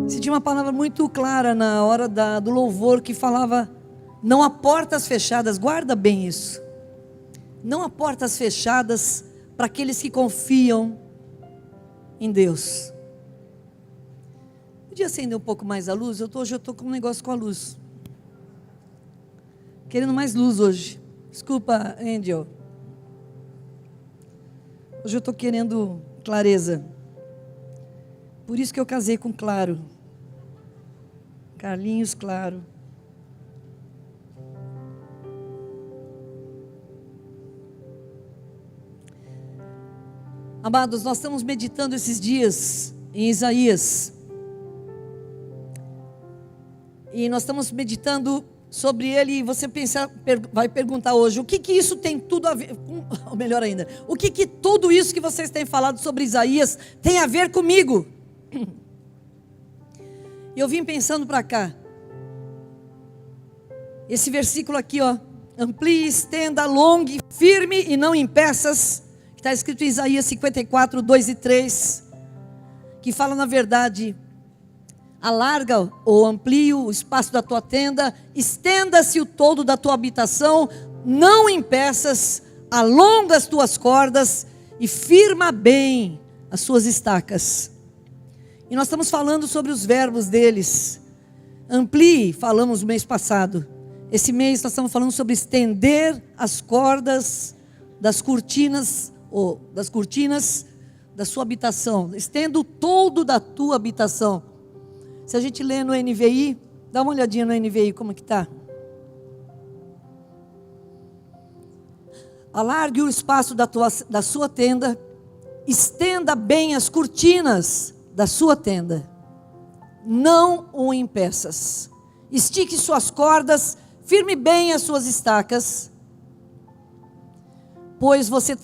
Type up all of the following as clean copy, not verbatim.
Senti uma palavra muito clara na hora do louvor que falava: não há portas fechadas. Guarda bem isso. Não há portas fechadas para aqueles que confiam em Deus. Podia acender um pouco mais a luz? Hoje eu estou com um negócio com a luz. Querendo mais luz hoje. Desculpa, Angel. Hoje eu estou querendo clareza. Por isso que eu casei com Claro. Carlinhos Claro. Amados, nós estamos meditando esses dias em Isaías. E nós estamos meditando sobre ele, e você vai perguntar hoje: o que isso tem tudo a ver, ou melhor ainda, o que tudo isso que vocês têm falado sobre Isaías tem a ver comigo? E eu vim pensando para cá, esse versículo aqui, ó: amplie, estenda, alongue, firme e não em peças, que está escrito em Isaías 54, 2 e 3, que fala na verdade: alarga ou amplie o espaço da tua tenda, estenda-se o todo da tua habitação, não em peças, alonga as tuas cordas e firma bem as suas estacas. E nós estamos falando sobre os verbos deles. Amplie, falamos no mês passado. Esse mês nós estamos falando sobre estender as cordas das cortinas da sua habitação. Estenda o todo da tua habitação. Se a gente lê no NVI, dá uma olhadinha no NVI, como que está. Alargue o espaço da sua tenda, estenda bem as cortinas da sua tenda, não o em peças. Estique suas cordas, firme bem as suas estacas, pois você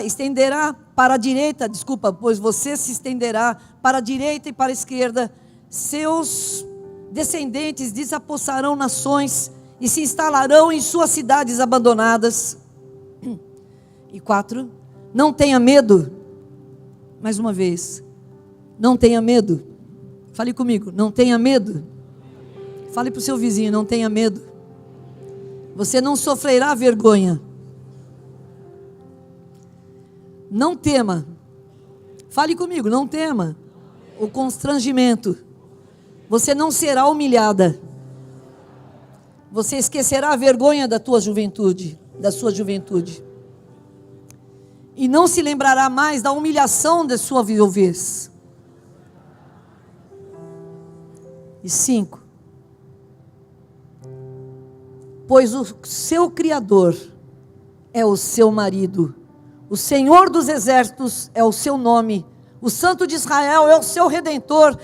estenderá para a direita, pois você se estenderá para a direita e para a esquerda. Seus descendentes desapossarão nações e se instalarão em suas cidades abandonadas. E 4, não tenha medo. Mais uma vez, não tenha medo. Fale comigo, não tenha medo. Fale para o seu vizinho, não tenha medo. Você não sofrerá vergonha. Não tema. Fale comigo, não tema o constrangimento. Você não será humilhada. Você esquecerá a vergonha da sua juventude. E não se lembrará mais da humilhação da sua viuvez. E 5. Pois o seu Criador é o seu marido. O Senhor dos exércitos é o seu nome. O Santo de Israel é o seu Redentor.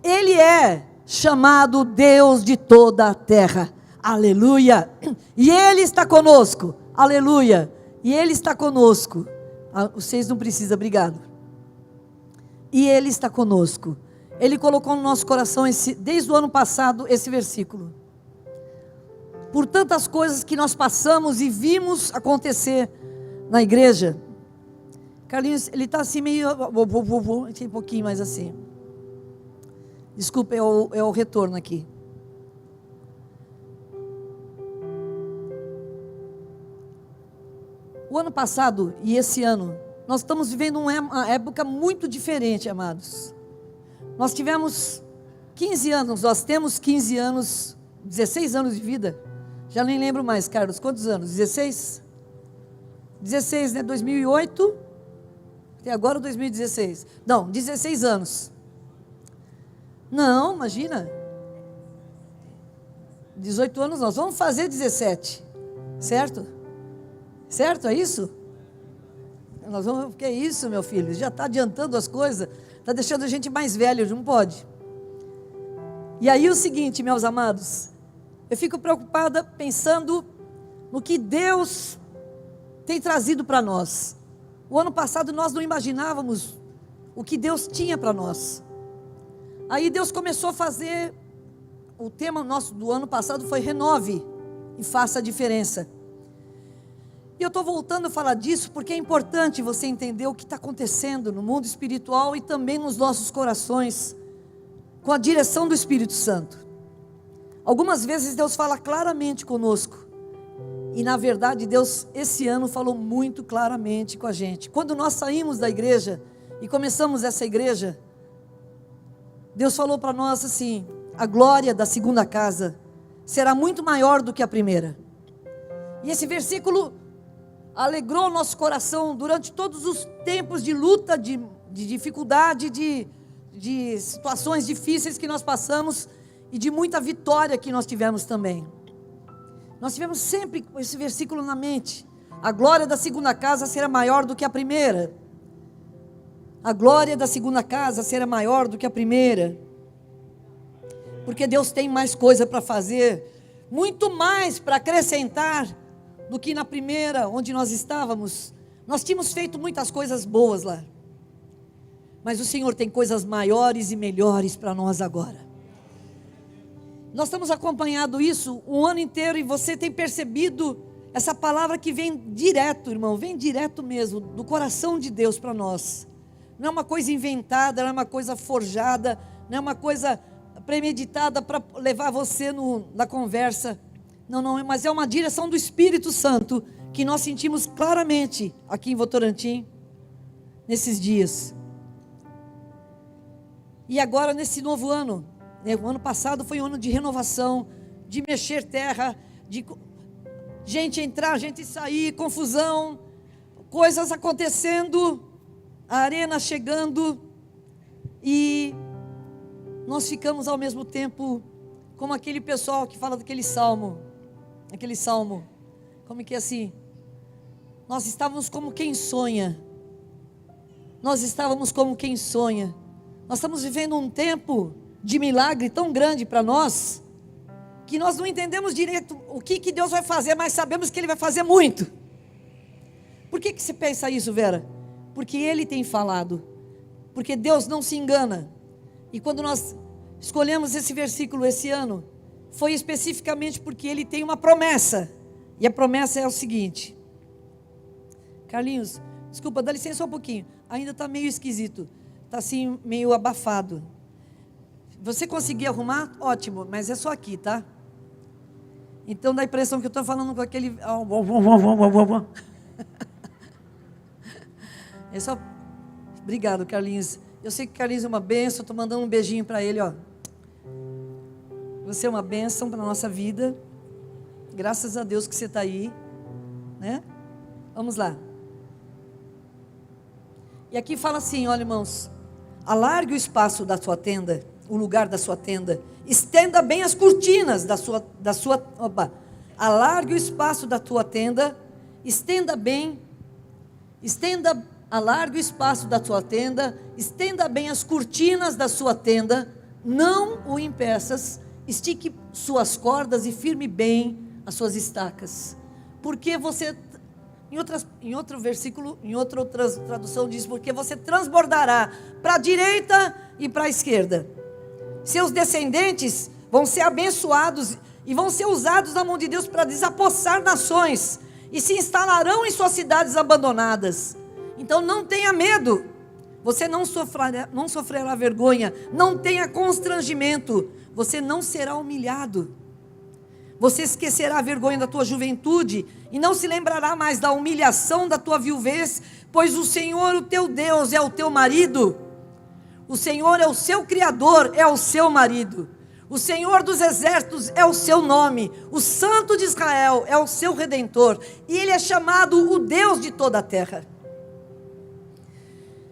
Ele é chamado Deus de toda a terra. Aleluia. E Ele está conosco. Aleluia. E Ele está conosco. Vocês não precisam, obrigado. E Ele está conosco. Ele colocou no nosso coração, desde o ano passado, esse versículo. Por tantas coisas que nós passamos e vimos acontecer na igreja. Carlinhos, ele está assim meio... um pouquinho mais assim. Desculpa, é o retorno aqui. O ano passado e esse ano, nós estamos vivendo uma época muito diferente, amados. Nós tivemos 15 anos, nós temos 15 anos, 16 anos de vida. Já nem lembro mais, Carlos, quantos anos? 16? 16, né? 2008, até agora 2016. Não, 16 anos. Não, imagina. 18 anos nós vamos fazer 17, certo? Certo, é isso? Nós vamos, que é isso, meu filho? Já está adiantando as coisas, está deixando a gente mais velho, não pode. E aí o seguinte, meus amados, eu fico preocupada pensando no que Deus tem trazido para nós. O ano passado nós não imaginávamos o que Deus tinha para nós. Aí Deus começou a fazer, o tema nosso do ano passado foi renove e faça a diferença. E eu estou voltando a falar disso porque é importante você entender o que está acontecendo no mundo espiritual e também nos nossos corações. com a direção do Espírito Santo. Algumas vezes Deus fala claramente conosco. E na verdade Deus esse ano falou muito claramente com a gente. Quando nós saímos da igreja e começamos essa igreja, Deus falou para nós assim: a glória da segunda casa será muito maior do que a primeira. E esse versículo alegrou o nosso coração durante todos os tempos de luta, de dificuldade, de situações difíceis que nós passamos e de muita vitória que nós tivemos também. Nós tivemos sempre esse versículo na mente: a glória da segunda casa será maior do que a primeira. A glória da segunda casa será maior do que a primeira. Porque Deus tem mais coisa para fazer, muito mais para acrescentar do que na primeira, onde nós estávamos. Nós tínhamos feito muitas coisas boas lá, mas o Senhor tem coisas maiores e melhores para nós agora. Nós estamos acompanhando isso um ano inteiro, e você tem percebido essa palavra que vem direto, irmão, vem direto mesmo, do coração de Deus para nós. Não é uma coisa inventada, não é uma coisa forjada, não é uma coisa premeditada para levar você na conversa. Não, mas é uma direção do Espírito Santo, que nós sentimos claramente aqui em Votorantim, nesses dias. E agora nesse novo ano, o ano passado foi um ano de renovação, de mexer terra, de gente entrar, gente sair, confusão, coisas acontecendo, a arena chegando, e nós ficamos ao mesmo tempo como aquele pessoal que fala daquele salmo, como que é assim? Nós estávamos como quem sonha, nós estamos vivendo um tempo de milagre tão grande para nós, que nós não entendemos direito o que Deus vai fazer, mas sabemos que Ele vai fazer muito. Por que você pensa isso, Vera? Porque Ele tem falado, porque Deus não se engana. E quando nós escolhemos esse versículo esse ano, foi especificamente porque Ele tem uma promessa, e a promessa é o seguinte. Carlinhos, desculpa, dá licença um pouquinho, ainda está meio esquisito, está assim meio abafado. Você conseguir arrumar? Ótimo, mas é só aqui, tá? Então dá a impressão que eu estou falando com aquele... É só... Obrigado, Carlinhos. Eu sei que o Carlinhos é uma bênção, estou mandando um beijinho para ele, ó. Você é uma bênção para a nossa vida. Graças a Deus que você está aí, né? Vamos lá. E aqui fala assim, olha, irmãos: alargue o espaço da sua tenda, o lugar da sua tenda, estenda bem as cortinas alargue o espaço da tua tenda, alargue o espaço da tua tenda, estenda bem as cortinas da sua tenda, não o impeças, estique suas cordas e firme bem as suas estacas, porque você, em outro versículo, em outra tradução diz, porque você transbordará para a direita e para a esquerda. Seus descendentes vão ser abençoados e vão ser usados na mão de Deus para desapossar nações, e se instalarão em suas cidades abandonadas. Então não tenha medo, você não sofrerá vergonha, não tenha constrangimento, você não será humilhado. Você esquecerá a vergonha da tua juventude e não se lembrará mais da humilhação da tua viuvez, pois o Senhor, o teu Deus, é o teu marido. O Senhor é o seu Criador, é o seu marido. O Senhor dos exércitos é o seu nome. O Santo de Israel é o seu Redentor. E Ele é chamado o Deus de toda a terra.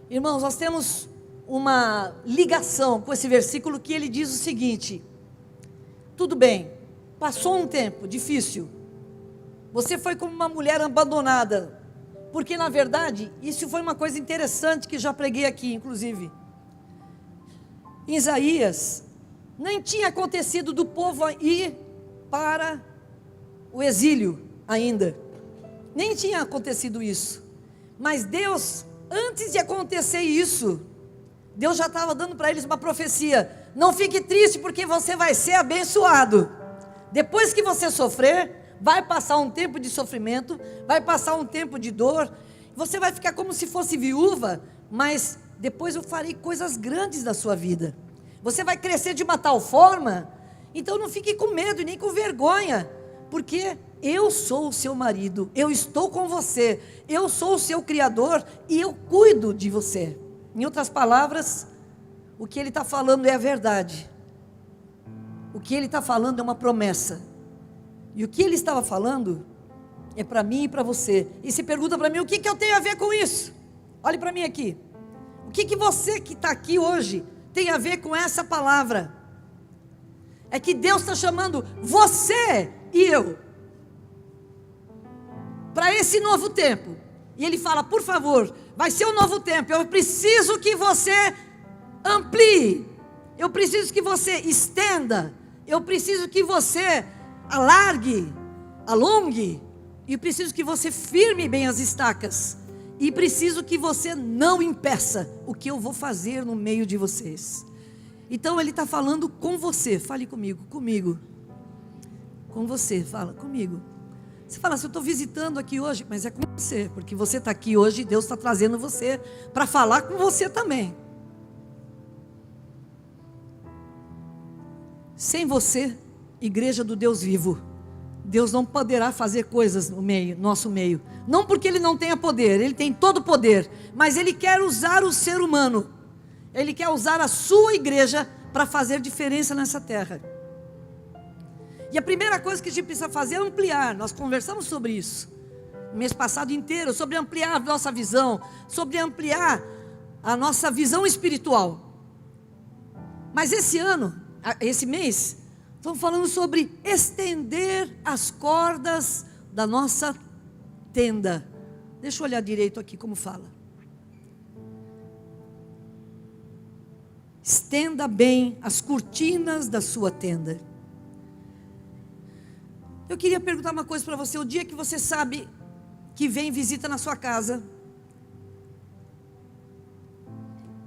Irmãos, nós temos uma ligação com esse versículo, que ele diz o seguinte: tudo bem, passou um tempo difícil, você foi como uma mulher abandonada, porque na verdade, isso foi uma coisa interessante que já preguei aqui, inclusive. Em Isaías, nem tinha acontecido do povo ir para o exílio ainda, nem tinha acontecido isso, mas Deus, antes de acontecer isso, Deus já estava dando para eles uma profecia: não fique triste, porque você vai ser abençoado. Depois que você sofrer, vai passar um tempo de sofrimento, vai passar um tempo de dor, você vai ficar como se fosse viúva, mas depois eu farei coisas grandes na sua vida. Você vai crescer de uma tal forma, então não fique com medo e nem com vergonha, porque eu sou o seu marido, eu estou com você, eu sou o seu criador e eu cuido de você. Em outras palavras, o que ele está falando é a verdade. O que ele está falando é uma promessa. E o que ele estava falando é para mim e para você. E se pergunta para mim, o que eu tenho a ver com isso? Olhe para mim aqui. O que você que está aqui hoje tem a ver com essa palavra? É que Deus está chamando você e eu para esse novo tempo. E Ele fala, por favor, vai ser um novo tempo. Eu preciso que você amplie. Eu preciso que você estenda. Eu preciso que você alargue, alongue. E preciso que você firme bem as estacas. E preciso que você não impeça o que eu vou fazer no meio de vocês. Então Ele está falando com você. Fale comigo, comigo. Com você, fala comigo. Você fala assim, eu estou visitando aqui hoje, mas é com você, porque você está aqui hoje e Deus está trazendo você para falar com você também. Sem você, igreja do Deus vivo, Deus não poderá fazer coisas no nosso meio. Não porque Ele não tenha poder, Ele tem todo o poder, mas Ele quer usar o ser humano. Ele quer usar a sua igreja para fazer diferença nessa terra. E a primeira coisa que a gente precisa fazer é ampliar. Nós conversamos sobre isso no mês passado inteiro, sobre ampliar a nossa visão, sobre ampliar a nossa visão espiritual. Mas esse mês, estamos falando sobre estender as cordas da nossa tenda. Deixa eu olhar direito aqui como fala. Estenda bem as cortinas da sua tenda. Eu queria perguntar uma coisa para você. O dia que você sabe que vem visita na sua casa.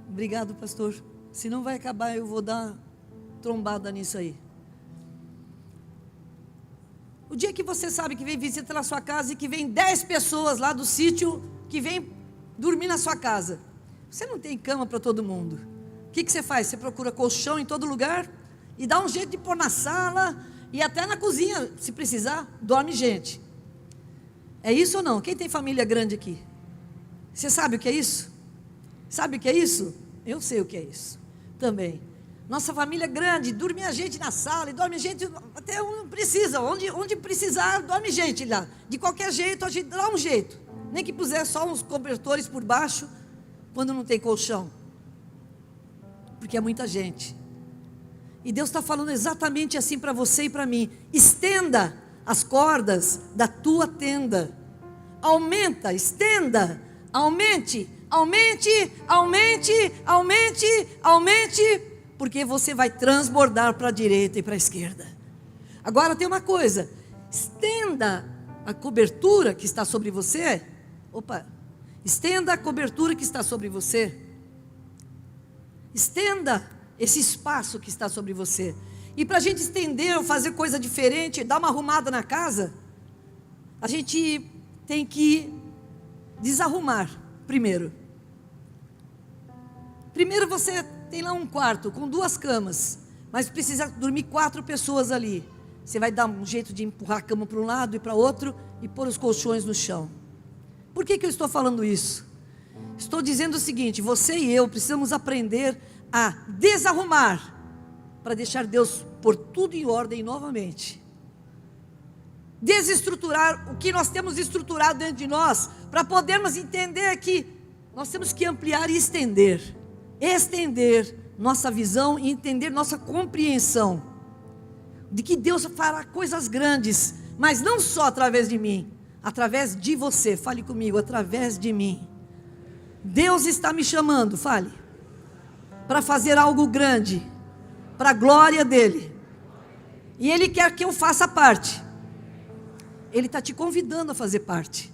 Obrigado, pastor. Se não vai acabar, eu vou dar trombada nisso aí. O dia que você sabe que vem visita na sua casa e que vem 10 pessoas lá do sítio que vem dormir na sua casa. Você não tem cama para todo mundo. O que você faz? Você procura colchão em todo lugar e dá um jeito de pôr na sala e até na cozinha, se precisar, dorme gente. É isso ou não? Quem tem família grande aqui? Você sabe o que é isso? Sabe o que é isso? Eu sei o que é isso também. Nossa família é grande, dorme a gente na sala, e dorme gente até onde precisa, onde precisar, dorme gente lá. De qualquer jeito, a gente dá um jeito. Nem que puser só uns cobertores por baixo, quando não tem colchão. Porque é muita gente. E Deus está falando exatamente assim para você e para mim. Estenda as cordas da tua tenda. Aumenta, estenda, aumente, aumente, aumente, aumente, aumente, porque você vai transbordar para a direita e para a esquerda. Agora tem uma coisa, estenda a cobertura que está sobre você. Estenda a cobertura que está sobre você. Estenda esse espaço que está sobre você. E para a gente estender ou fazer coisa diferente, dar uma arrumada na casa, a gente tem que desarrumar primeiro. Primeiro você tem lá um quarto com 2 camas, mas precisa dormir 4 pessoas ali. Você vai dar um jeito de empurrar a cama para um lado e para outro e pôr os colchões no chão. Por que eu estou falando isso? Estou dizendo o seguinte, você e eu precisamos aprender a desarrumar, para deixar Deus pôr tudo em ordem novamente. Desestruturar o que nós temos estruturado dentro de nós, para podermos entender que nós temos que ampliar e estender nossa visão e entender nossa compreensão, de que Deus fará coisas grandes, mas não só através de mim, através de você. Fale comigo, através de mim. Deus está me chamando, fale, para fazer algo grande, para a glória dEle, e Ele quer que eu faça parte. Ele está te convidando a fazer parte.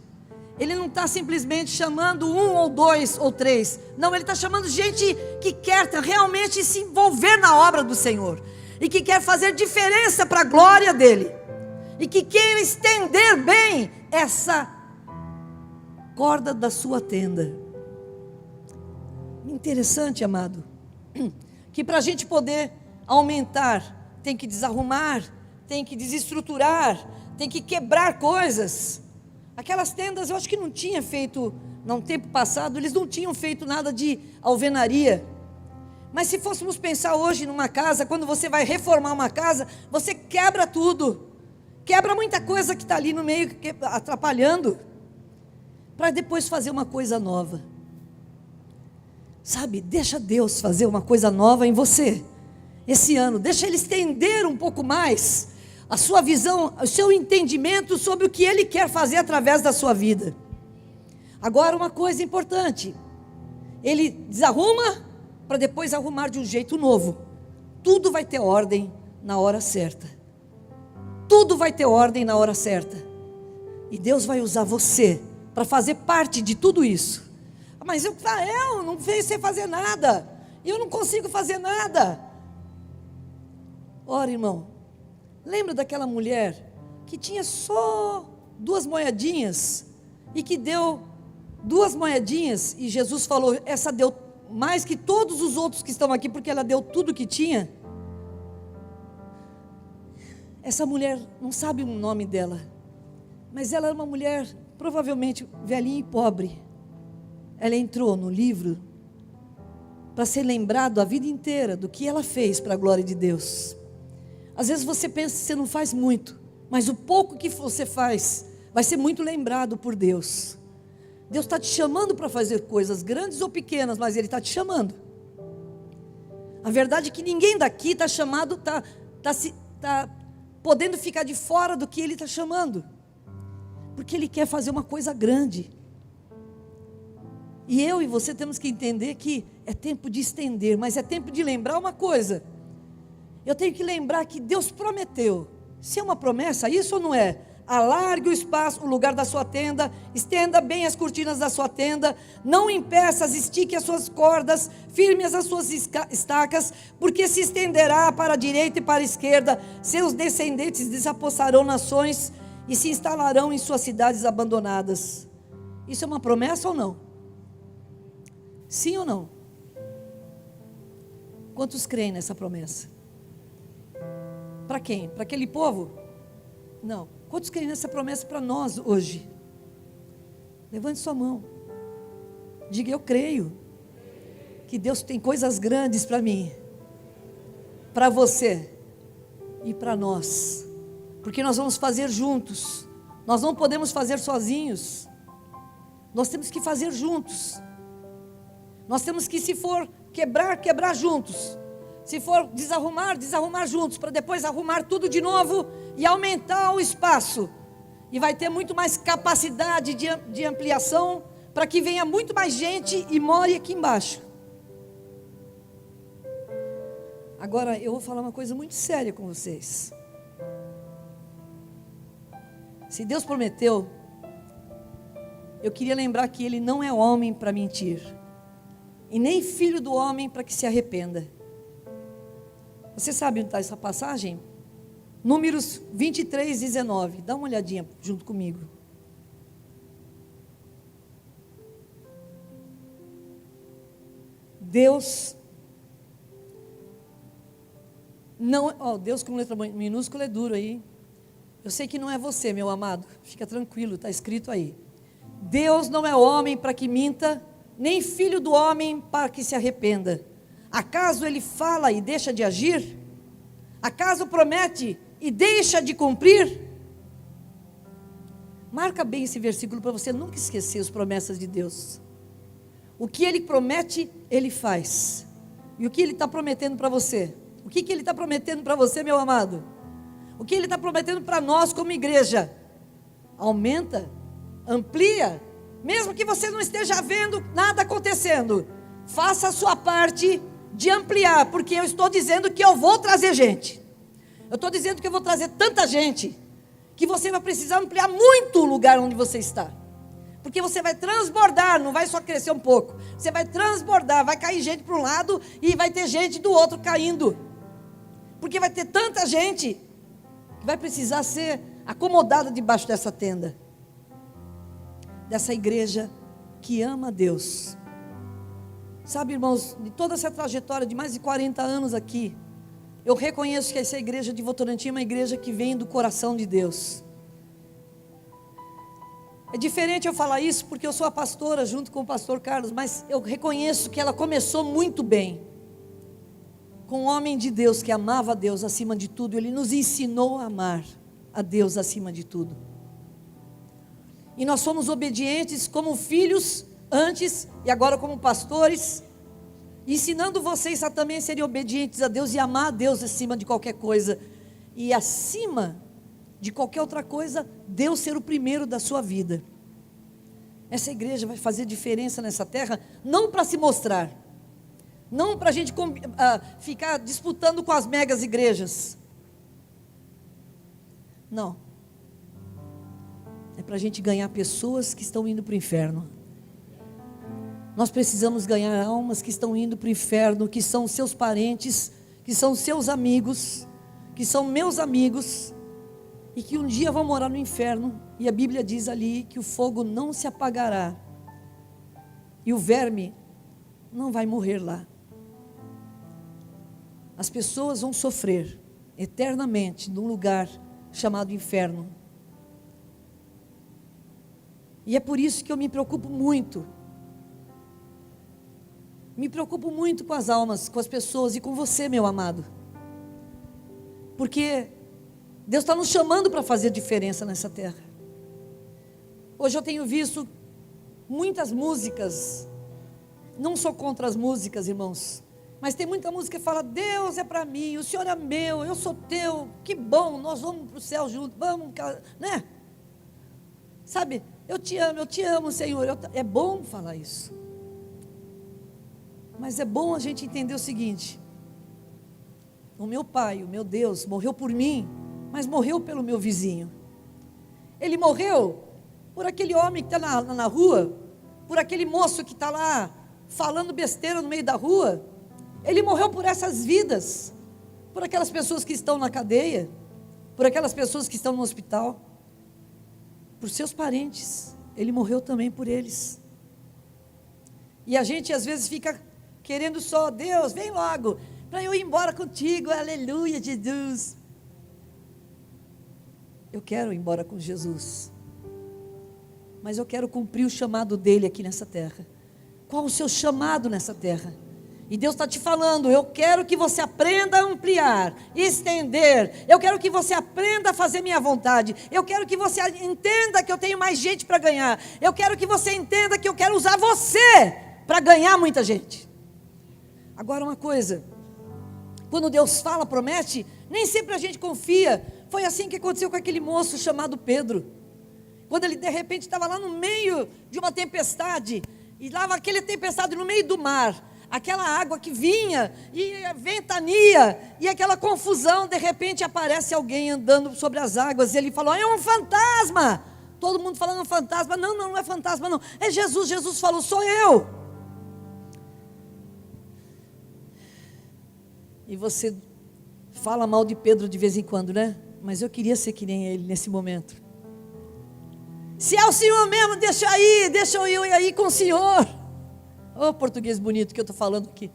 Ele não está simplesmente chamando 1 ou 2 ou 3, não, Ele está chamando gente que quer realmente se envolver na obra do Senhor, e que quer fazer diferença para a glória dEle, e que quer estender bem essa corda da sua tenda. Interessante, amado, que para a gente poder aumentar, tem que desarrumar, tem que desestruturar, tem que quebrar coisas. Aquelas tendas eu acho que não tinha feito, no tempo passado, eles não tinham feito nada de alvenaria. Mas se fôssemos pensar hoje numa casa, quando você vai reformar uma casa, você quebra tudo, quebra muita coisa que está ali no meio, atrapalhando, para depois fazer uma coisa nova. Sabe, deixa Deus fazer uma coisa nova em você, esse ano, deixa Ele estender um pouco mais a sua visão, o seu entendimento sobre o que Ele quer fazer através da sua vida. Agora uma coisa importante, Ele desarruma, para depois arrumar de um jeito novo. Tudo vai ter ordem na hora certa, tudo vai ter ordem na hora certa, e Deus vai usar você, para fazer parte de tudo isso. Mas eu não sei fazer nada, eu não consigo fazer nada. Ora, irmão, lembra daquela mulher que tinha só 2 moedinhas, e que deu 2 moedinhas, e Jesus falou, essa deu mais que todos os outros que estão aqui, porque ela deu tudo que tinha. Essa mulher, não sabe o nome dela, mas ela era uma mulher, provavelmente velhinha e pobre. Ela entrou no livro, para ser lembrado a vida inteira, do que ela fez para a glória de Deus. Às vezes você pensa que você não faz muito, mas o pouco que você faz, vai ser muito lembrado por Deus. Deus está te chamando para fazer coisas grandes ou pequenas, mas Ele está te chamando. A verdade é que ninguém daqui está chamado, está podendo ficar de fora do que Ele está chamando, porque Ele quer fazer uma coisa grande. E eu e você temos que entender que é tempo de estender, mas é tempo de lembrar uma coisa. Eu tenho que lembrar que Deus prometeu. Se é uma promessa, isso ou não é? Alargue o espaço, o lugar da sua tenda, estenda bem as cortinas da sua tenda, não impeças, estique as suas cordas, firme as suas estacas, porque se estenderá para a direita e para a esquerda, seus descendentes desapossarão nações e se instalarão em suas cidades abandonadas. Isso é uma promessa ou não? Sim ou não? Quantos creem nessa promessa? Para quem? Para aquele povo? Não. Quantos creem nessa promessa para nós hoje? Levante sua mão. Diga, eu creio que Deus tem coisas grandes para mim, para você e para nós, porque nós vamos fazer juntos. Nós não podemos fazer sozinhos, nós temos que fazer juntos. Nós temos que, se for quebrar, quebrar juntos. Se for desarrumar, desarrumar juntos, para depois arrumar tudo de novo e aumentar o espaço. E vai ter muito mais capacidade de ampliação, para que venha muito mais gente e more aqui embaixo. Agora eu vou falar uma coisa muito séria com vocês. Se Deus prometeu, eu queria lembrar que Ele não é homem para mentir, e nem filho do homem para que se arrependa. Você sabe onde está essa passagem? Números 23, 19. Dá uma olhadinha junto comigo. Deus não, Deus com letra minúscula é duro aí. Eu sei que não é você, meu amado. Fica tranquilo, está escrito aí. Deus não é homem para que minta, nem filho do homem para que se arrependa. Acaso Ele fala e deixa de agir? Acaso promete e deixa de cumprir? Marca bem esse versículo para você nunca esquecer as promessas de Deus. O que Ele promete, Ele faz. E o que Ele está prometendo para você? O que Ele está prometendo para você, meu amado? O que Ele está prometendo para nós como igreja? Aumenta, amplia, mesmo que você não esteja vendo nada acontecendo, faça a sua parte de ampliar, porque eu estou dizendo que eu vou trazer gente. Eu estou dizendo que eu vou trazer tanta gente, que você vai precisar ampliar muito o lugar onde você está, porque você vai transbordar, não vai só crescer um pouco, você vai transbordar, vai cair gente para um lado, e vai ter gente do outro caindo, porque vai ter tanta gente, que vai precisar ser acomodada debaixo dessa tenda, dessa igreja que ama a Deus. Sabe, irmãos, de toda essa trajetória de mais de 40 anos aqui, eu reconheço que essa igreja de Votorantim é uma igreja que vem do coração de Deus. É diferente eu falar isso porque eu sou a pastora junto com o pastor Carlos, mas eu reconheço que ela começou muito bem. Com um homem de Deus que amava a Deus acima de tudo, ele nos ensinou a amar a Deus acima de tudo. E nós fomos obedientes como filhos antes e agora como pastores, ensinando vocês a também serem obedientes a Deus e amar a Deus acima de qualquer coisa. E acima de qualquer outra coisa, Deus ser o primeiro da sua vida. Essa igreja vai fazer diferença nessa terra, não para se mostrar, não para a gente ficar disputando com as megas igrejas, não, é para a gente ganhar pessoas que estão indo para o inferno. Nós precisamos ganhar almas que estão indo para o inferno, que são seus parentes, que são seus amigos, que são meus amigos, e que um dia vão morar no inferno. E a Bíblia diz ali que o fogo não se apagará, e o verme não vai morrer lá. As pessoas vão sofrer eternamente num lugar chamado inferno. E é por isso que eu me preocupo muito. Me preocupo muito com as almas, com as pessoas e com você, meu amado. Porque Deus está nos chamando para fazer diferença nessa terra. Hoje eu tenho visto muitas músicas, não sou contra as músicas, irmãos, mas tem muita música que fala: Deus é para mim, o Senhor é meu, eu sou teu, que bom, nós vamos para o céu juntos, vamos, né? Sabe, eu te amo, Senhor. É bom falar isso, mas é bom a gente entender o seguinte: o meu Pai, o meu Deus, morreu por mim, mas morreu pelo meu vizinho. Ele morreu por aquele homem que está na rua, por aquele moço que está lá falando besteira no meio da rua. Ele morreu por essas vidas, por aquelas pessoas que estão na cadeia, por aquelas pessoas que estão no hospital, por seus parentes. Ele morreu também por eles. E a gente às vezes fica querendo só: Deus, vem logo, para eu ir embora contigo, aleluia, Jesus. Eu quero ir embora com Jesus, mas eu quero cumprir o chamado dele aqui nessa terra. Qual o seu chamado nessa terra? E Deus está te falando: eu quero que você aprenda a ampliar, estender. Eu quero que você aprenda a fazer minha vontade. Eu quero que você entenda que eu tenho mais gente para ganhar. Eu quero que você entenda que eu quero usar você para ganhar muita gente. Agora uma coisa, quando Deus fala, promete, nem sempre a gente confia. Foi assim que aconteceu com aquele moço chamado Pedro. Quando ele de repente estava lá no meio de uma tempestade, e lá aquela tempestade no meio do mar, aquela água que vinha, e a ventania, e aquela confusão, de repente aparece alguém andando sobre as águas, e ele falou: é um fantasma. Todo mundo falando fantasma. Não, não é fantasma não, é Jesus. Jesus falou: sou eu. E você fala mal de Pedro de vez em quando, né? Mas eu queria ser que nem ele nesse momento. Se é o Senhor mesmo, deixa eu ir aí com o Senhor. Ô, português bonito que eu estou falando aqui.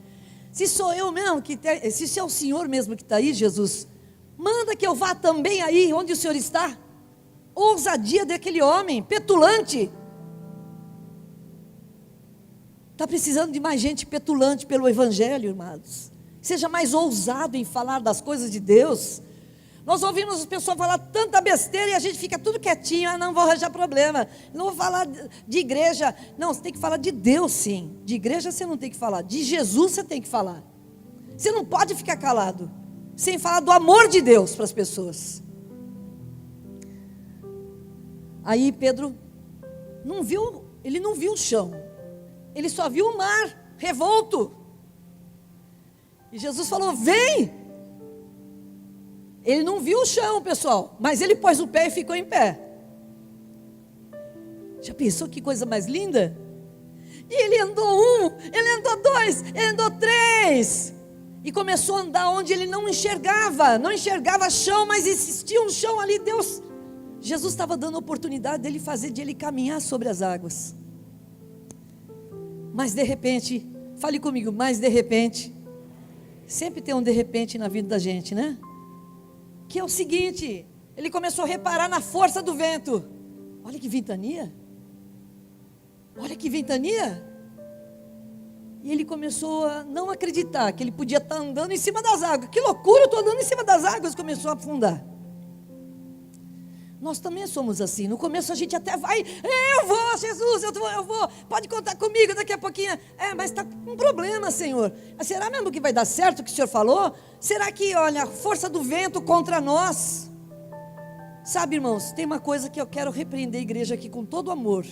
Se sou eu mesmo, se é o Senhor mesmo que está aí, Jesus, manda que eu vá também aí onde o Senhor está. Ousadia daquele homem, petulante. Está precisando de mais gente petulante pelo Evangelho, irmãos. Seja mais ousado em falar das coisas de Deus. Nós ouvimos as pessoas falar tanta besteira e a gente fica tudo quietinho. Não vou arranjar problema, não vou falar de igreja. Não, você tem que falar de Deus, sim. De igreja você não tem que falar, de Jesus você tem que falar. Você não pode ficar calado sem falar do amor de Deus para as pessoas. Aí Pedro ele não viu o chão, ele só viu o mar revolto. E Jesus falou: vem. Ele não viu o chão, pessoal, mas ele pôs o pé e ficou em pé. Já pensou que coisa mais linda? E ele andou ele andou 2, ele andou 3, e começou a andar onde ele não enxergava chão, mas existia um chão ali. Jesus estava dando a oportunidade de ele caminhar sobre as águas. Mas de repente Fale comigo, mas de repente. Sempre tem um de repente na vida da gente, né? Que é o seguinte, ele começou a reparar na força do vento. Olha que ventania. Olha que ventania. E ele começou a não acreditar que ele podia estar andando em cima das águas. Que loucura, eu estou andando em cima das águas. Começou a afundar. Nós também somos assim. No começo a gente até vai, eu vou, Jesus, eu vou, pode contar comigo daqui a pouquinho. Mas está com um problema, Senhor. Será mesmo que vai dar certo o que o Senhor falou? Será que, olha, a força do vento contra nós? Sabe, irmãos, tem uma coisa que eu quero repreender a igreja aqui com todo amor.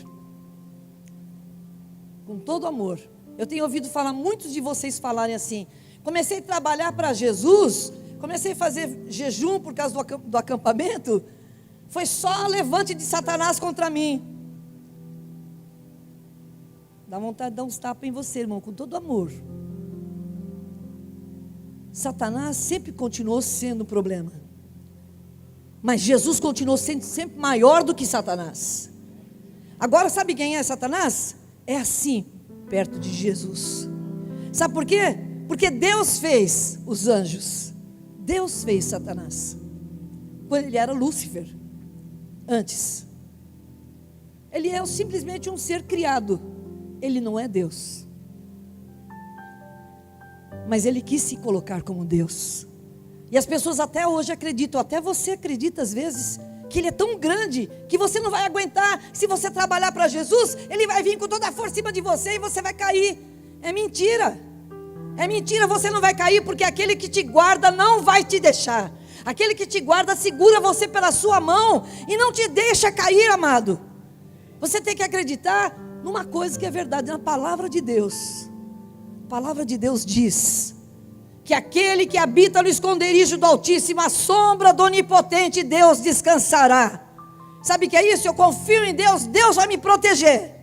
Com todo amor. Eu tenho ouvido falar, muitos de vocês falarem assim, comecei a trabalhar para Jesus, comecei a fazer jejum por causa do acampamento, foi só levante de Satanás contra mim. Dá vontade de dar uns tapas em você, irmão, com todo amor. Satanás sempre continuou sendo um problema, mas Jesus continuou sendo sempre maior do que Satanás. Agora sabe quem é Satanás? É assim, perto de Jesus. Sabe por quê? Porque Deus fez os anjos, Deus fez Satanás, quando ele era Lúcifer. Antes, ele é simplesmente um ser criado, ele não é Deus, mas ele quis se colocar como Deus, e as pessoas até hoje acreditam, até você acredita às vezes, que ele é tão grande, que você não vai aguentar, se você trabalhar para Jesus, ele vai vir com toda a força em cima de você, e você vai cair. É mentira, você não vai cair, porque aquele que te guarda não vai te deixar. Aquele que te guarda segura você pela sua mão e não te deixa cair, amado. Você tem que acreditar numa coisa que é verdade, na palavra de Deus. A palavra de Deus diz que aquele que habita no esconderijo do Altíssimo, a sombra do Onipotente, Deus descansará. Sabe o que é isso? Eu confio em Deus, Deus vai me proteger.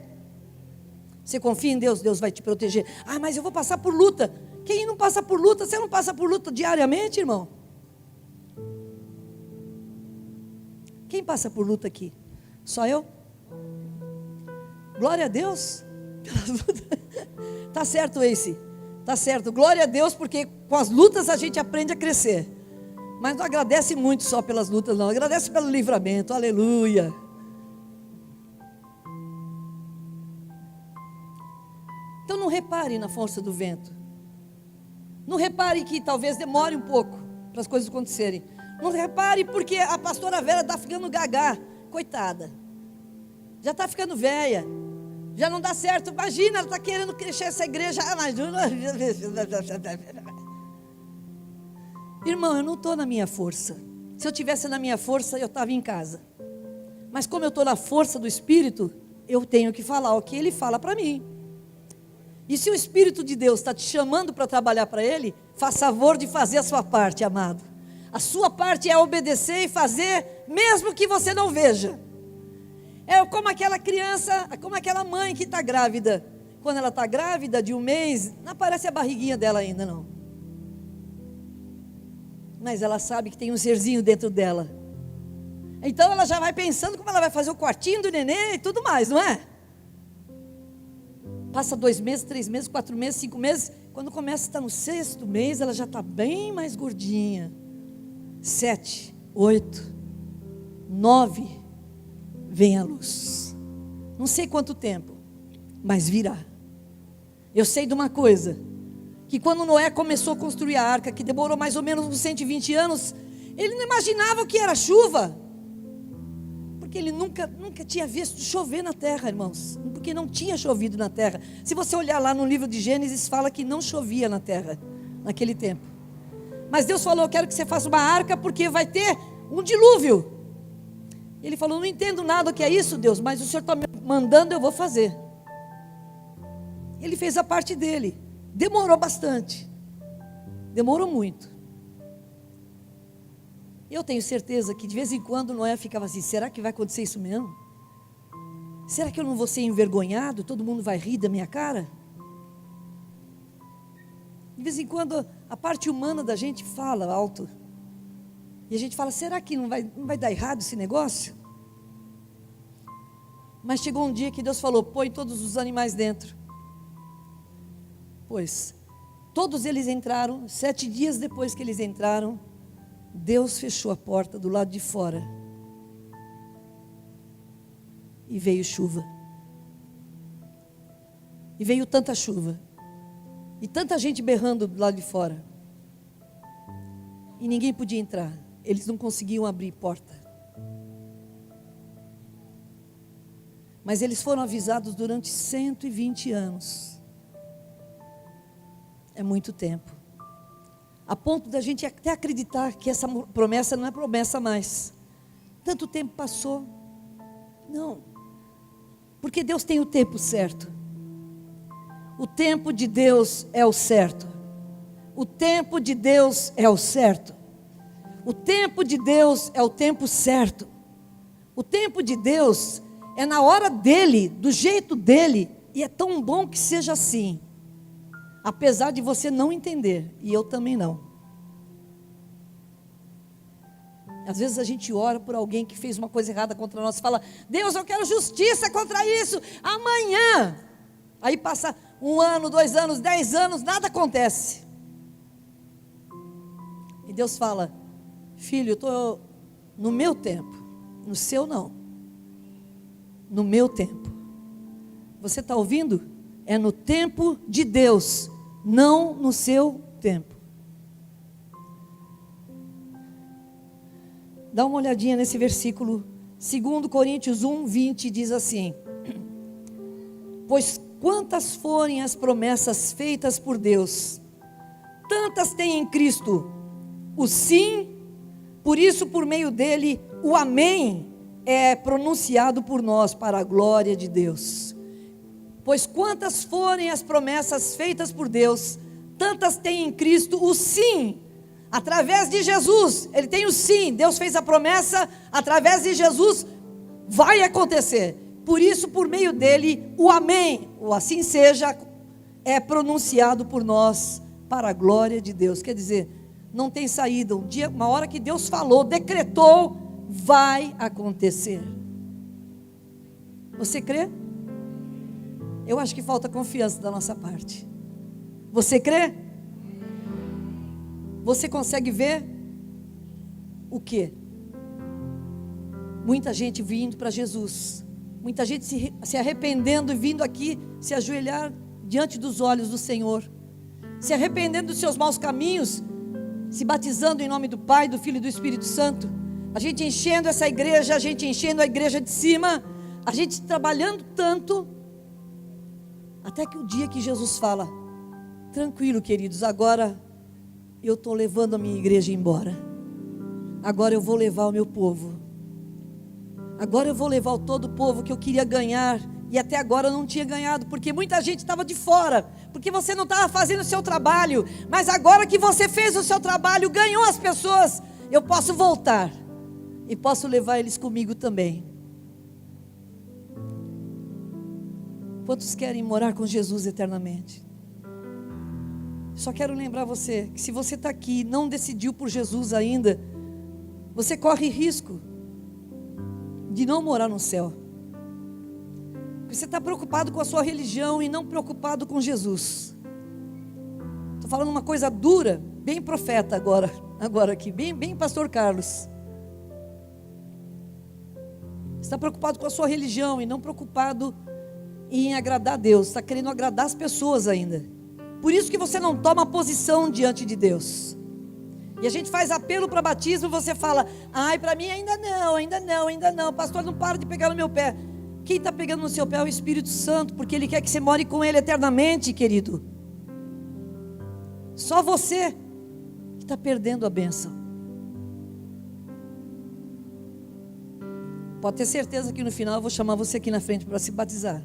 Você confia em Deus, Deus vai te proteger. Mas eu vou passar por luta. Quem não passa por luta? Você não passa por luta diariamente, irmão? Quem passa por luta aqui? Só eu? Glória a Deus. Tá certo, Ace. Tá certo. Glória a Deus, porque com as lutas a gente aprende a crescer. Mas não agradece muito só pelas lutas, não. Agradece pelo livramento. Aleluia. Então não repare na força do vento. Não repare que talvez demore um pouco para as coisas acontecerem. Não repare porque a pastora Vera está ficando gagá, coitada, já está ficando velha, já não dá certo. Imagina, ela está querendo crescer essa igreja. Irmão, eu não estou na minha força. Se eu tivesse na minha força, eu estava em casa. Mas como eu estou na força do Espírito, eu tenho que falar o que Ele fala para mim. E se o Espírito de Deus está te chamando para trabalhar para Ele, faça favor de fazer a sua parte, amado. A sua parte é obedecer e fazer, mesmo que você não veja. É como aquela criança, como aquela mãe que está grávida. Quando ela está grávida de um mês, não aparece a barriguinha dela ainda, não. Mas ela sabe que tem um serzinho dentro dela. Então ela já vai pensando como ela vai fazer o quartinho do neném e tudo mais, não é? Passa 2 meses, 3 meses, 4 meses, 5 meses. Quando começa a estar no 6º mês, ela já está bem mais gordinha. 7, 8, 9, vem a luz. Não sei quanto tempo, mas virá. Eu sei de uma coisa, que quando Noé começou a construir a arca, que demorou mais ou menos uns 120 anos, ele não imaginava o que era chuva, porque ele nunca tinha visto chover na terra, irmãos, porque não tinha chovido na terra. Se você olhar lá no livro de Gênesis, fala que não chovia na terra, naquele tempo. Mas Deus falou, eu quero que você faça uma arca, porque vai ter um dilúvio. Ele falou, não entendo nada o que é isso, Deus, mas o Senhor está me mandando, eu vou fazer. Ele fez a parte dele. Demorou bastante. Demorou muito. Eu tenho certeza que de vez em quando Noé ficava assim, será que vai acontecer isso mesmo? Será que eu não vou ser envergonhado? Todo mundo vai rir da minha cara? De vez em quando a parte humana da gente fala alto. E a gente fala, será que não vai dar errado esse negócio? Mas chegou um dia que Deus falou, põe todos os animais dentro. depois, todos eles entraram. 7 dias depois que eles entraram, Deus fechou a porta do lado de fora. E veio chuva. E veio tanta chuva. E tanta gente berrando do lado de fora. E ninguém podia entrar. Eles não conseguiam abrir porta. Mas eles foram avisados durante 120 anos. É muito tempo. A ponto da gente até acreditar que essa promessa não é promessa mais. Tanto tempo passou. Não. Porque Deus tem o tempo certo. O tempo de Deus é o certo. O tempo de Deus é o certo. O tempo de Deus é o tempo certo. O tempo de Deus é na hora dele, do jeito dele, e é tão bom que seja assim. Apesar de você não entender, e eu também não. Às vezes a gente ora por alguém que fez uma coisa errada contra nós, e fala: Deus, eu quero justiça contra isso, amanhã. Aí passa 1 ano, 2 anos, 10 anos, nada acontece. E Deus fala: filho, eu estou no meu tempo, no seu não. No meu tempo. Você está ouvindo? É no tempo de Deus, não no seu tempo. Dá uma olhadinha nesse versículo, 2 Coríntios 1, 20, diz assim: pois quantas forem as promessas feitas por Deus, tantas tem em Cristo o sim, por isso por meio dele o amém é pronunciado por nós para a glória de Deus. Pois quantas forem as promessas feitas por Deus, tantas tem em Cristo o sim, através de Jesus. Ele tem o sim, Deus fez a promessa, através de Jesus vai acontecer. Por isso, por meio dele, o amém, ou assim seja, é pronunciado por nós para a glória de Deus. Quer dizer, não tem saída. Uma hora que Deus falou, decretou, vai acontecer. Você crê? Eu acho que falta confiança da nossa parte. Você crê? Você consegue ver o quê? Muita gente vindo para Jesus, muita gente se arrependendo e vindo aqui se ajoelhar diante dos olhos do Senhor, se arrependendo dos seus maus caminhos, se batizando em nome do Pai, do Filho e do Espírito Santo. A gente enchendo essa igreja, a gente enchendo a igreja de cima, a gente trabalhando tanto, até que o dia que Jesus fala: tranquilo, queridos, agora eu estou levando a minha igreja embora. Agora eu vou levar o meu povo. Agora eu vou levar todo o povo que eu queria ganhar e até agora eu não tinha ganhado, porque muita gente estava de fora, porque você não estava fazendo o seu trabalho. Mas agora que você fez o seu trabalho, ganhou as pessoas, eu posso voltar e posso levar eles comigo também. Quantos querem morar com Jesus eternamente? Só quero lembrar você que se você está aqui e não decidiu por Jesus ainda, você corre risco de não morar no céu. Porque você está preocupado com a sua religião e não preocupado com Jesus. Estou falando uma coisa dura, bem profeta agora aqui, bem pastor Carlos. Você está preocupado com a sua religião e não preocupado em agradar a Deus. Está querendo agradar as pessoas ainda. Por isso que você não toma posição diante de Deus. E a gente faz apelo para batismo e você fala: ai, para mim ainda não, pastor, não para de pegar no meu pé. Quem está pegando no seu pé é o Espírito Santo, porque Ele quer que você more com Ele eternamente, querido. Só você que está perdendo a bênção. Pode ter certeza que no final eu vou chamar você aqui na frente para se batizar.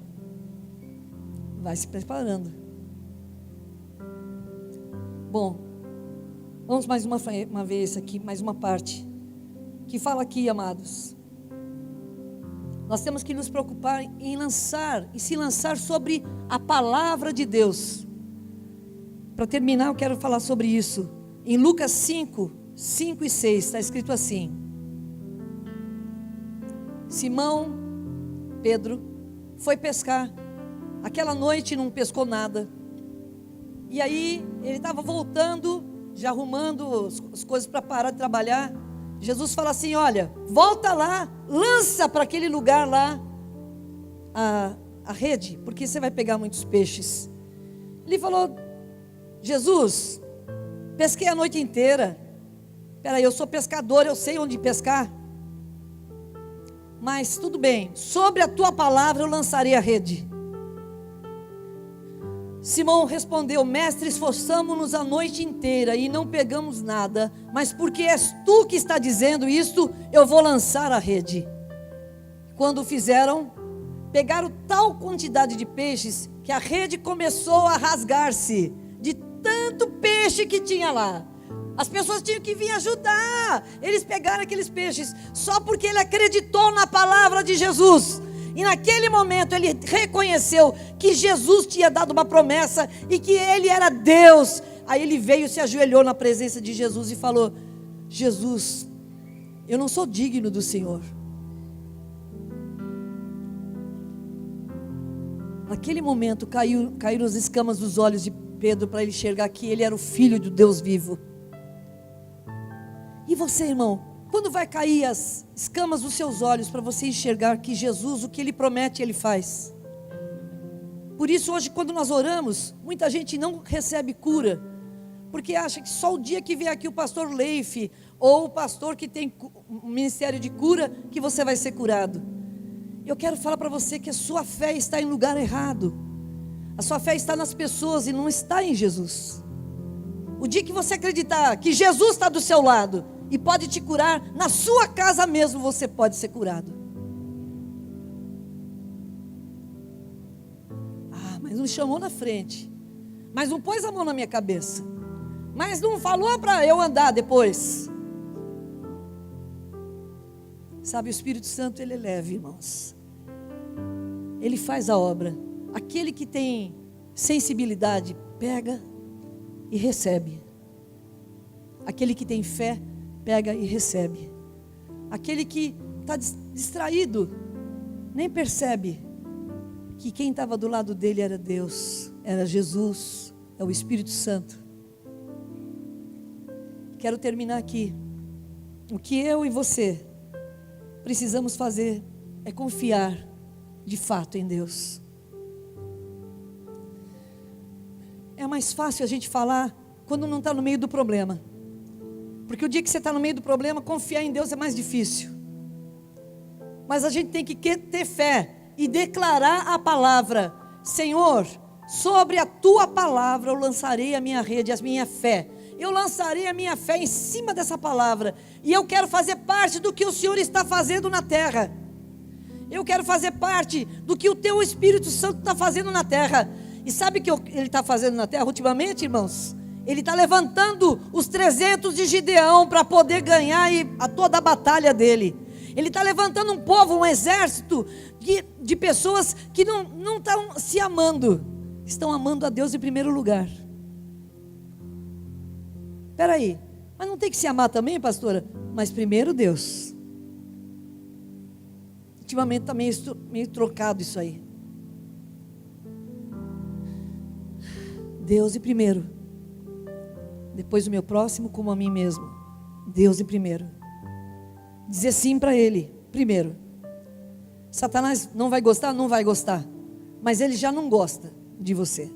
Vai se preparando. Bom, vamos mais uma vez aqui, mais uma parte, que fala aqui, amados. Nós temos que nos preocupar em se lançar sobre a palavra de Deus. Para terminar, eu quero falar sobre isso. Em Lucas 5 e 6, está escrito assim: Simão, Pedro, foi pescar. Aquela noite não pescou nada. E aí ele estava voltando, já arrumando as coisas para parar de trabalhar. Jesus fala assim: olha, volta lá, lança para aquele lugar lá a rede, porque você vai pegar muitos peixes. Ele falou: Jesus, pesquei a noite inteira. Peraí, eu sou pescador, eu sei onde pescar. Mas tudo bem, sobre a tua palavra eu lançarei a rede. Simão respondeu: mestre, esforçamo-nos a noite inteira e não pegamos nada, mas porque és tu que está dizendo isto, eu vou lançar a rede. Quando fizeram, pegaram tal quantidade de peixes que a rede começou a rasgar-se de tanto peixe que tinha lá. As pessoas tinham que vir ajudar. Eles pegaram aqueles peixes só porque ele acreditou na palavra de Jesus. E naquele momento ele reconheceu que Jesus tinha dado uma promessa e que ele era Deus. Aí ele veio, se ajoelhou na presença de Jesus e falou: Jesus, eu não sou digno do Senhor. Naquele momento caíram as escamas dos olhos de Pedro para ele enxergar que ele era o Filho do Deus vivo. E você, irmão, quando vai cair as escamas dos seus olhos para você enxergar que Jesus, o que Ele promete, Ele faz? Por isso hoje quando nós oramos, muita gente não recebe cura, porque acha que só o dia que vier aqui o pastor Leif, ou o pastor que tem um ministério de cura, que você vai ser curado. Eu quero falar para você que a sua fé está em lugar errado. A sua fé está nas pessoas e não está em Jesus. O dia que você acreditar que Jesus está do seu lado e pode te curar, na sua casa mesmo você pode ser curado. Ah, mas não chamou na frente, mas não pôs a mão na minha cabeça, mas não falou para eu andar depois. Sabe, o Espírito Santo, ele é leve, irmãos. Ele faz a obra. Aquele que tem sensibilidade, pega e recebe. Aquele que tem fé, pega e recebe. Aquele que está distraído, nem percebe que quem estava do lado dele era Deus, era Jesus, é o Espírito Santo. Quero terminar aqui. O que eu e você precisamos fazer é confiar de fato em Deus. É mais fácil a gente falar quando não está no meio do problema, porque o dia que você está no meio do problema, confiar em Deus é mais difícil. Mas a gente tem que ter fé e declarar a palavra: Senhor, sobre a tua palavra eu lançarei a minha rede, a minha fé. Eu lançarei a minha fé em cima dessa palavra, e eu quero fazer parte do que o Senhor está fazendo na terra. Eu quero fazer parte do que o teu Espírito Santo está fazendo na terra. E sabe o que ele está fazendo na terra ultimamente, irmãos? Ele está levantando os 300 de Gideão para poder ganhar toda a batalha dele. Ele está levantando um povo, um exército de pessoas que não estão se amando, estão amando a Deus em primeiro lugar. Espera aí, mas não tem que se amar também, pastora? Mas primeiro Deus. Ultimamente está meio trocado isso aí. Deus em primeiro, depois o meu próximo como a mim mesmo. Deus em primeiro. Dizer sim para Ele primeiro. Satanás não vai gostar? Não vai gostar, mas ele já não gosta de você.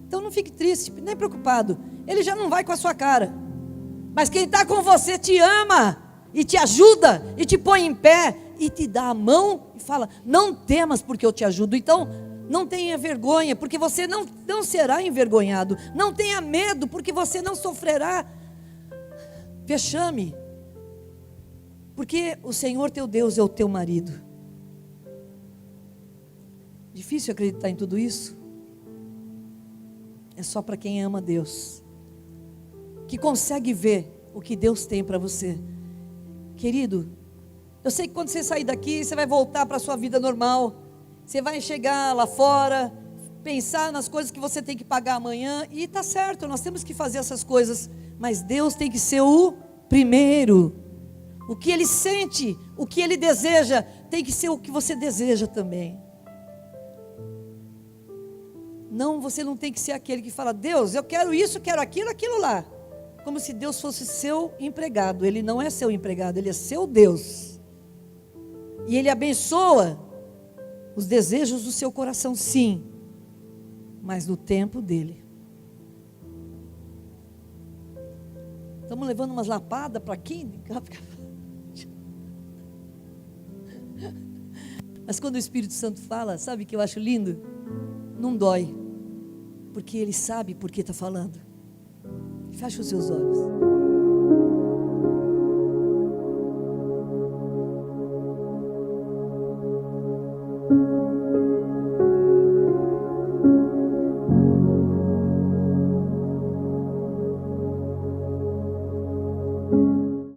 Então não fique triste, nem preocupado. Ele já não vai com a sua cara, mas quem está com você te ama e te ajuda e te põe em pé e te dá a mão e fala: não temas, porque eu te ajudo. Então não tenha vergonha, porque você não será envergonhado. Não tenha medo, porque você não sofrerá vexame, porque o Senhor teu Deus é o teu marido. Difícil acreditar em tudo isso? É só para quem ama Deus, que consegue ver o que Deus tem para você. Querido, eu sei que quando você sair daqui, você vai voltar para a sua vida normal. Você vai chegar lá fora, pensar nas coisas que você tem que pagar amanhã, e está certo, nós temos que fazer essas coisas, mas Deus tem que ser o primeiro. O que Ele sente, o que Ele deseja, tem que ser o que você deseja também. Não, você não tem que ser aquele que fala: Deus, eu quero isso, quero aquilo, aquilo lá. Como se Deus fosse seu empregado. Ele não é seu empregado, Ele é seu Deus. E Ele abençoa os desejos do seu coração, sim, mas no tempo dEle. Estamos levando umas lapadas para aqui. Mas quando o Espírito Santo fala, sabe o que eu acho lindo? Não dói, porque Ele sabe por que está falando. Fecha os seus olhos.